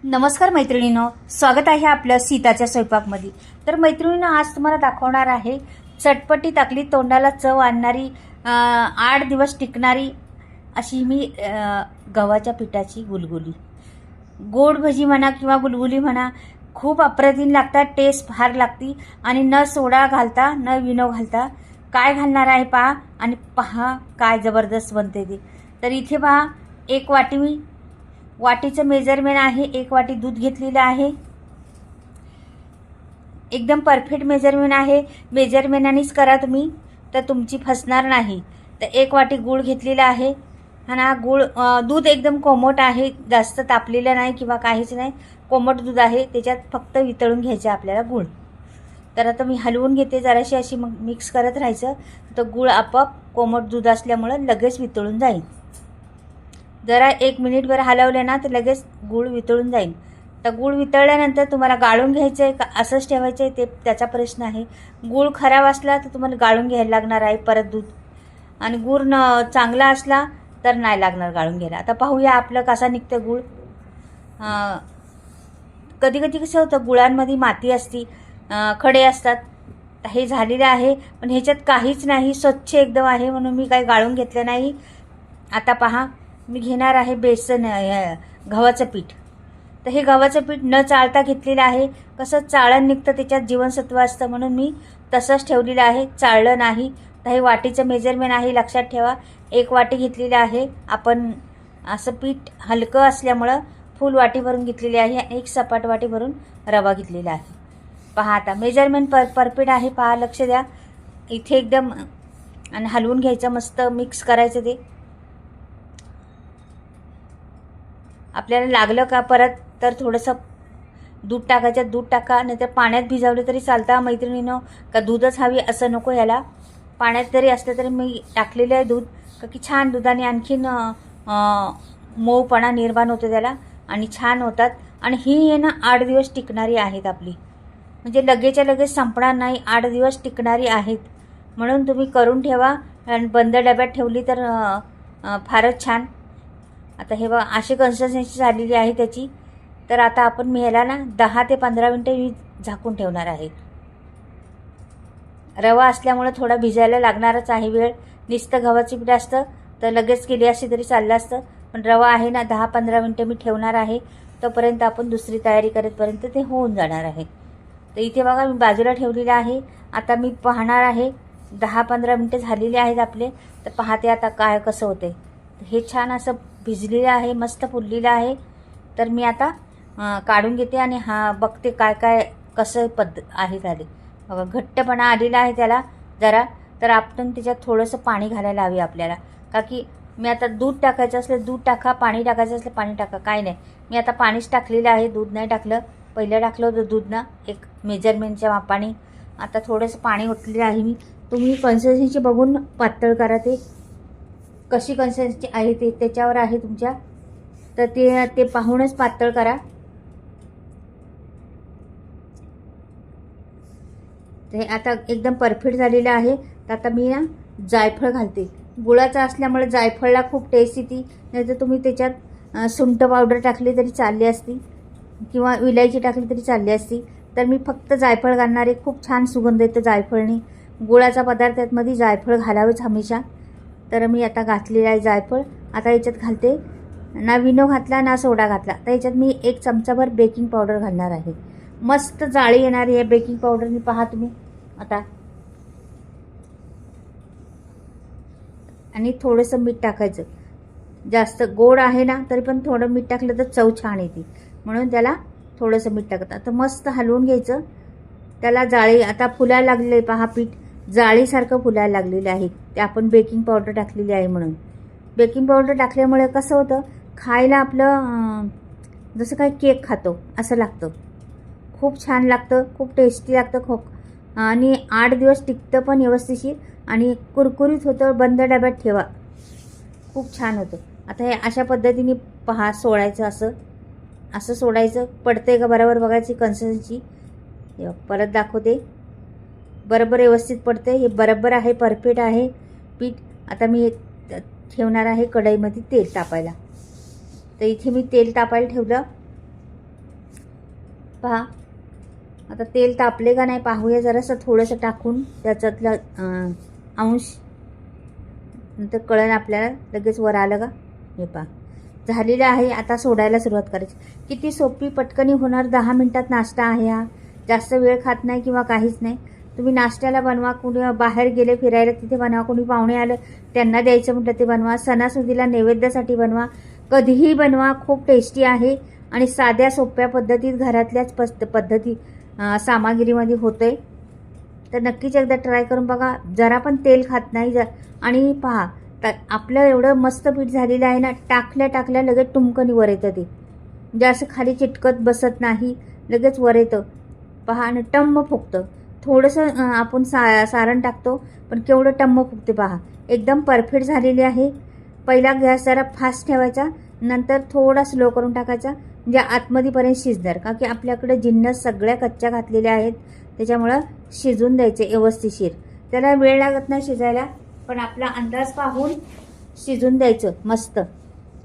नमस्कार मैत्रिणींनो, स्वागत आहे आपलं सीताच्या स्वयंपाकमध्ये। तर मैत्रिणींनो, आज तुम्हाला दाखवणार आहे चटपटीत अगदी तोंडाला चव आणणारी 8 दिवस टिकणारी अशी मी गव्हाच्या पिठाची गुलगुली, गोड भजी म्हणा किंवा गुलगुली म्हणा, खूप अप्रतिम लागतात। टेस्ट फार लागती आणि न सोडा घालता न विनो घालता काय घालणार आहे पहा आणि पहा काय जबरदस्त बनते ते। तर इथे पहा, एक वाटी मी वाटीचं मेजरमेंट आहे, 1 वाटी दूध घेतलेलं आहे, एकदम परफेक्ट मेजरमेंट आहे। मेजरमेंटनेच करा तुम्ही, तर तुमची फसणार नाही। तर 1 वाटी गूळ घेतलेला आहे आणि गूळ दूध एकदम कोमट आहे, जास्त तापलेलं नाही किंवा काहीच नाही, कोमट दूध आहे। त्याच्यात फक्त वितळून घ्यायचं आपल्याला गूळ। तर आता मी हलवून घेते जराशी, अशी मग मिक्स करत राहायचं। तर गूळ आपोआप कोमट दूध असल्यामुळे लगेच वितळून जाईल। जरा 1 मिनिटभर हलवले ना तर लगेच गूळ वितळून जाईल। तर गूळ वितळल्यानंतर तुम्हाला गाळून घ्यायचं आहे का असंच ठेवायचं आहे ते त्याचा प्रश्न आहे। गूळ खराब असला तर तुम्हाला गाळून घ्यायला लागणार आहे परत दूध, आणि गूळ चांगला असला तर नाही लागणार गाळून घ्यायला। आता पाहूया आपलं कसा निघतं गूळ। कधी कधी कसं होतं, गुळांमध्ये माती असती, खडे असतात। हे झालेलं आहे, पण ह्याच्यात काहीच नाही, स्वच्छ एकदम आहे, म्हणून मी काही गाळून घेतलं नाही। आता पहा, मी घेणार आहे बेसन गव्हाचं पीठ। तर हे गव्हाचं पीठ न चाळता घेतलेलं आहे। कसं चाळण निघतं, त्याच्यात जीवनसत्व असतं, म्हणून मी तसंच ठेवलेलं आहे, चाळलं नाही। तर हे वाटीचं मेजरमेंट आहे, लक्षात ठेवा। 1 वाटी घेतलेलं आहे आपण। असं पीठ हलकं असल्यामुळं फुल वाटी भरून घेतलेली आहे, 1 सपाट वाटी भरून रवा घेतलेला आहे। पहा आता मेजरमेंट परफेक्ट आहे, पहा, लक्ष द्या इथे एकदम। आणि हलवून घ्यायचं, मस्त मिक्स करायचं ते। आपल्याला लागलं का परत तर थोडंसं दूध टाकायचं, दूध टाका, नाहीतर पाण्यात भिजवलं तरी चालतं मैत्रिणींनो। का दूधच हवी असं नको ह्याला, पाण्यात जरी असलं तरी मी टाकलेलं आहे दूध, का की छान दुधाने आणखीन मऊपणा निर्माण होतो त्याला आणि छान होतात। आणि ही ना 8 दिवस टिकणारी आहेत आपली, म्हणजे लगेचच्या लगेच संपणार नाही, 8 दिवस टिकणारी आहेत। म्हणून तुम्ही करून ठेवा आणि बंद डब्यात ठेवली तर फारच छान। आता हे बघा, अशी कन्सिस्टन्सी झालेली आहे त्याची। तर आता आपण मी ह्याला ना 10 ते 15 मिनटं मी झाकून ठेवणार आहे। रवा असल्यामुळे थोडा भिजायला लागणारच आहे वेळ। नुसतं गव्हाचं पीठ असतं तर लगेच केली असती तरी चाललं असतं, पण रवा आहे ना 10-15 मिनटं मी ठेवणार आहे। तोपर्यंत आपण दुसरी तयारी करेपर्यंत ते होऊन जाणार आहे। तर इथे बघा, मी बाजूला ठेवलेलं आहे। आता मी पाहणार आहे, 10-15 मिनटं झालेली आहेत आपले। तर पाहते आता काय कसं होते। हे छान असं भिजलेलं आहे, मस्त फुललेलं आहे। तर मी आता काढून घेते आणि बघते काय काय कसं आहे झाले। बघा, घट्टपणा आलेला आहे त्याला जरा। तर आपण त्याच्यात थोडंसं पाणी घालायला हवे आपल्याला, का की मी आता दूध टाकायचं असलं दूध टाका, पाणी टाकायचं असलं पाणी टाका, काय नाही। मी आता पाणीच टाकलेलं आहे, दूध नाही टाकलं। पहिलं टाकलं होतं दूध ना, एक मेजरमेंटच्या मापाने। आता थोडंसं पाणी ओतलेलं आहे मी। तुम्ही कन्सिस्टन्सी बघून पातळ करा, ते कशी कन्सिस्टन्सी आहे ते त्याच्यावर आहे तुमच्या। तर ते पाहूनच पातळ करा। ते आता एकदम परफेक्ट झालेलं आहे। तर आता मी ना जायफळ घालते। गुळाचा असल्यामुळे जायफळला खूप टेस्ट येते, नाहीतर तुम्ही त्याच्यात सुंठ पावडर टाकली तरी चालली असती किंवा विलायची टाकली तरी चालली असती। तर मी फक्त जायफळ घालणार आहे, खूप छान सुगंध येतो जायफळने। गुळाचा पदार्थांमध्ये जायफळ घालावेच हमेशा। तर मी आता घातलेलं आहे जायफळ। आता याच्यात घालते, ना विनो घातला ना सोडा घातला, तर याच्यात मी 1 चमचाभर बेकिंग पावडर घालणार आहे। मस्त जाळी येणारी आहे बेकिंग पावडरनी, पहा तुम्ही आता। आणि थोडंसं मीठ टाकायचं, जास्त गोड आहे ना तरी पण थोडं मीठ टाकलं तर चव छान येते, म्हणून त्याला थोडंसं मीठ टाकत। आता मस्त हलवून घ्यायचं त्याला। जाळी आता फुलायला लागलेलं आहे, पहा पीठ जाळीसारखं फुलायला लागलेलं आहे, ते आपण बेकिंग पावडर टाकलेली आहे म्हणून। बेकिंग पावडर टाकल्यामुळे कसं होतं, खायला आपलं जसं काही केक खातो असं लागतं, खूप छान लागतं, खूप टेस्टी लागतं। आणि 8 दिवस टिकतं पण व्यवस्थिशीर आणि कुरकुरीत होतं। बंद डब्यात ठेवा, खूप छान होतं। आता हे अशा पद्धतीने पहा, सोडायचं, असं सोडायचं। पडते का बरोबर बघायची कन्सिस्टन्सी, परत दाखवते, बरोबर व्यवस्थित पडते, हे बरोबर आहे, परफेक्ट आहे पीठ। आता मी ठेवणार आहे कढईमध्ये तेल तापायला। तर इथे मी तेल तापायला ठेवलं पहा आता तेल तापले का नाही पाहूया जरासं, थोडंसं टाकून त्याच्यातला अंश, नंतर कळण आपल्याला लगेच वर आलं का. हे पहा झालेलं आहे. आता सोडायला सुरुवात करायची. किती सोपी पटकनी होणार 10 मिनिटात नाश्ता आहे हा. जास्त वेळ खात नाही किंवा काहीच नाही. तुम्ही नाश्त्याला बनवा, कुणी बाहेर गेले फिरायला तिथे बनवा, कुणी पाहुणे आलं त्यांना द्यायचं म्हटलं ते बनवा, सणासुदीला नैवेद्यासाठी बनवा, कधीही बनवा. खूप टेस्टी आहे आणि साध्या सोप्या पद्धतीत घरातल्याच पद्धती सामग्रीमध्ये होतंय. तर नक्कीच एकदा ट्राय करून बघा. जरा पण तेल खात नाही. आणि पहा तर आपलं एवढं मस्त पीठ झालेलं आहे ना, टाकल्या लगेच टुमकनी वर येतं ते, म्हणजे असं खाली चिटकत बसत नाही, लगेच वर येतं. पहा आणि टम्म फुगतं. थोडंसं आपण सारण टाकतो पण केवढं टम्म फुगते पहा. एकदम परफेक्ट झालेली आहे. पहिला गॅस जरा फास्ट ठेवायचा, नंतर थोडा स्लो करून टाकायचा, म्हणजे आतमध्येपर्यंत शिजणार. का की आपल्याकडे जिन्नस सगळ्या कच्च्या घातलेल्या आहेत, त्याच्यामुळं शिजून द्यायचे व्यवस्थिशीर. त्याला वेळ लागत नाही शिजायला, पण आपला अंदाज पाहून शिजून द्यायचं मस्त.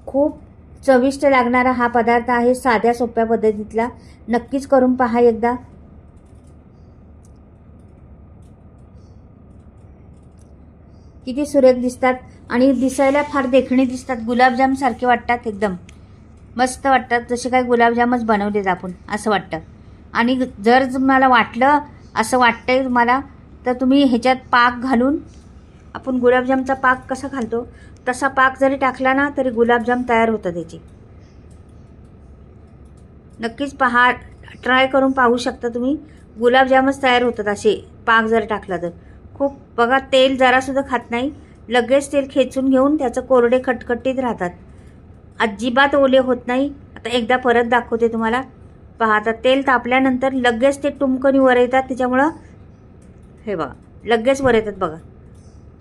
खूप चविष्ट लागणारा हा पदार्थ आहे, साध्या सोप्या पद्धतीतला. नक्कीच करून पहा एकदा. किती सुरेख दिसतात आणि दिसायला फार देखणे दिसतात. गुलाबजाम सारखे वाटतात, एकदम मस्त वाटतात, जसे काही गुलाबजामच बनवलेत आपण असं वाटतं. आणि जर मला वाटलं असं वाटतंय तुम्हाला, तर तुम्ही ह्याच्यात पाक घालून, आपण गुलाबजामचा पाक कसा घालतो तसा पाक जरी टाकला ना तरी गुलाबजाम तयार होतं त्याची. नक्कीच पहा, ट्राय करून पाहू शकता तुम्ही. गुलाबजामच तयार होतात असे पाक जर टाकला तर. खूप बघा तेल जरासुद्धा खात नाही, लगेच तेल खेचून घेऊन त्याचं कोरडे खटखटीत राहतात, अजिबात ओले होत नाही. आता एकदा परत दाखवते तुम्हाला. पहा आता तेल तापल्यानंतर लगेच ते टुमकनी वर येतात, त्याच्यामुळं हे बघा लगेच वर येतात बघा,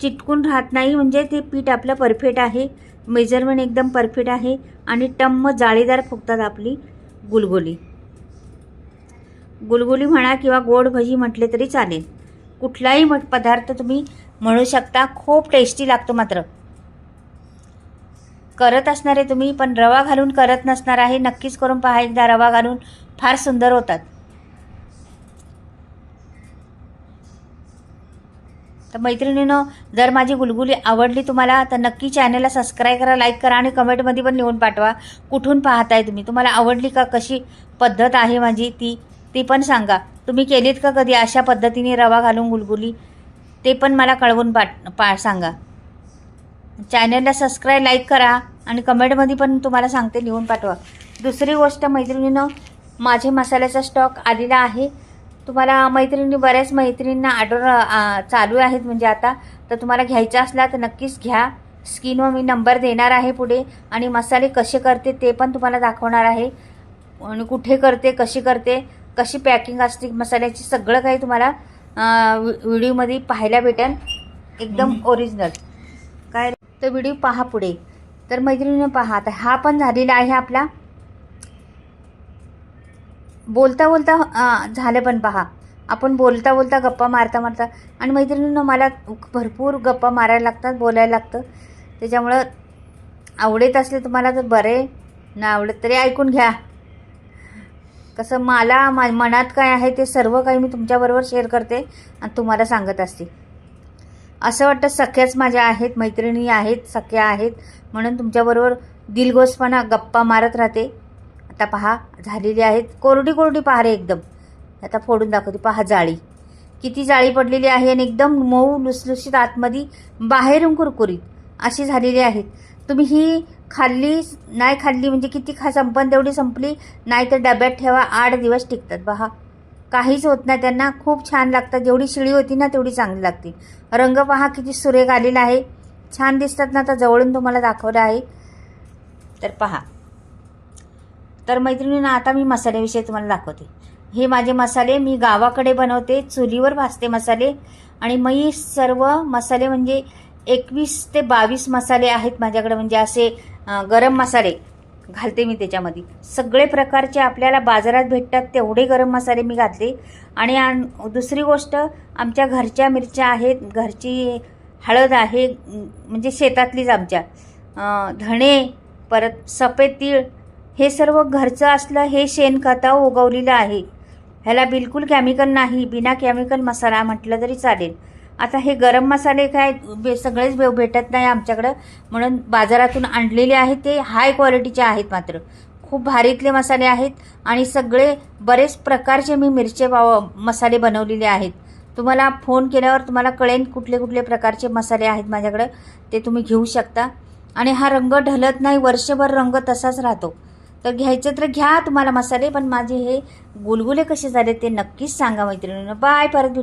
चिटकून राहत नाही. म्हणजे ते पीठ आपलं परफेक्ट आहे, मेजरमेंट एकदम परफेक्ट आहे आणि टम्म जाळीदार फुगतात आपली गुलगुली. गुलगुली म्हणा किंवा गोड भजी म्हटले तरी चालेल. कुठलाही पदार्थ तुम्ही म्हणू शकता. खूप टेस्टी लागतो. मात्र करत असणार आहे तुम्ही, पण रवा घालून करत नसणार आहे. नक्कीच करून पहा एकदा. रवा घालून फार सुंदर होतात. तर मैत्रिणींनो, जर माझी गुलगुली आवडली तुम्हाला तर नक्की चॅनलला सबस्क्राईब करा, लाईक करा आणि कमेंटमध्ये पण लिहून पाठवा कुठून पाहताय तुम्ही, तुम्हाला आवडली का, कशी पद्धत आहे माझी ती पण सांगा. तुम्ही केलीत का कधी अशा पद्धतीने रवा घालून गुलगुली, ते पण मला कळवून सांगा. चॅनलला सबस्क्राईब, लाईक करा आणि कमेंटमध्ये पण तुम्हाला सांगते, लिहून पाठवा. दुसरी गोष्ट मैत्रिणींनो, माझे मसाल्याचा स्टॉक आलेला आहे. तुम्हाला मैत्रिणी, बऱ्याच मैत्रिणींना ऑर्डर चालू आहेत म्हणजे आता, तर तुम्हाला घ्यायचा असला तर नक्कीच घ्या. स्क्रीनवर मी नंबर देणार आहे पुढे, आणि मसाले कसे करते ते पण तुम्हाला दाखवणार आहे, आणि कुठे करते, कशी करते, कशी पॅकिंग असते मसाल्याची, सगळं काही तुम्हाला व्हिडिओमध्ये पाहायला भेटेल, एकदम ओरिजिनल. काय तर व्हिडिओ पहा पुढे. तर मैत्रिणीने पहा, आता हा पण झालेला आहे आपला. बोलता बोलता झालं पण पहा. आपण बोलता बोलता गप्पा मारता मारता, आणि मैत्रिणींनो मला भरपूर गप्पा मारायला लागतात, बोलायला लागतं. त्याच्यामुळं आवडत असले तुम्हाला तर बरे, ना आवडत तरी ऐकून घ्या. कसं मला मनात काय आहे ते सर्व काही मी तुमच्याबरोबर शेअर करते आणि तुम्हाला सांगत असते. असं वाटतं सख्याच माझ्या आहेत, मैत्रिणी आहेत, सख्या आहेत, म्हणून तुमच्याबरोबर दिलगोसपणा गप्पा मारत राहते. आता पहा झालेली आहेत, कोरडी कोरडी पहा रे एकदम. आता फोडून दाखवते. पहा जाळी, किती जाळी पडलेली आहे आणि एकदम मऊ लुसलुशीत, आतमध्ये बाहेरून कुरकुरीत अशी झालेली आहेत. तुम्ही ही खाल्ली नाही खाल्ली म्हणजे किती संपन तेवढी संपली, नाही तर डब्यात ठेवा, 8 दिवस टिकतात. पहा काहीच होत नाही त्यांना, खूप छान लागतात. जेवढी शिळी होती ना तेवढी चांगली लागते. रंग पहा किती सुरेख आलेला आहे, छान दिसतात ना. आता जवळून तुम्हाला दाखवलं आहे तर पहा. तर मैत्रिणींना आता मी मसाल्याविषयी तुम्हाला दाखवते. हे माझे मसाले मी गावाकडे बनवते, चुलीवर भाजते मसाले. आणि मी सर्व मसाले म्हणजे 21 ते 22 मसाले आहेत माझ्याकडे, म्हणजे असे गरम मसाले घालते मी त्याच्यामध्ये. सगळे प्रकारचे आपल्याला बाजारात भेटतात तेवढे गरम मसाले मी घातले. आणि दुसरी गोष्ट, आमच्या घरच्या मिरच्या आहेत, घरची हळद आहे म्हणजे शेतातलीच आमच्या, धणे, परत सफेद तीळ, हे सर्व घरचं असलं, हे शेणखतं उगवलेलं आहे. ह्याला बिलकुल केमिकल नाही, बिना केमिकल मसाला म्हटलं तरी चालेल. आता हे गरम मसाले काय सगळेच भेटत नाही आमच्याकडं, म्हणून बाजारातून आणलेले आहेत. ते हाय क्वालिटीचे आहेत, मात्र खूप भारीतले मसाले आहेत. आणि सगळे बरेच प्रकारचे मी मसाले बनवलेले आहेत. तुम्हाला फोन केल्यावर तुम्हाला कळेल कुठले कुठले प्रकारचे मसाले आहेत माझ्याकडं, ते तुम्ही घेऊ शकता. आणि हा रंग ढलत नाही, वर्षभर रंग तसाच राहतो. तर घ्यायचं तर घ्या तुम्हाला मसाले. पण माझे हे गुलगुले कसे झाले ते नक्कीच सांगा मैत्रिणींनो. बाय, परत भेटू.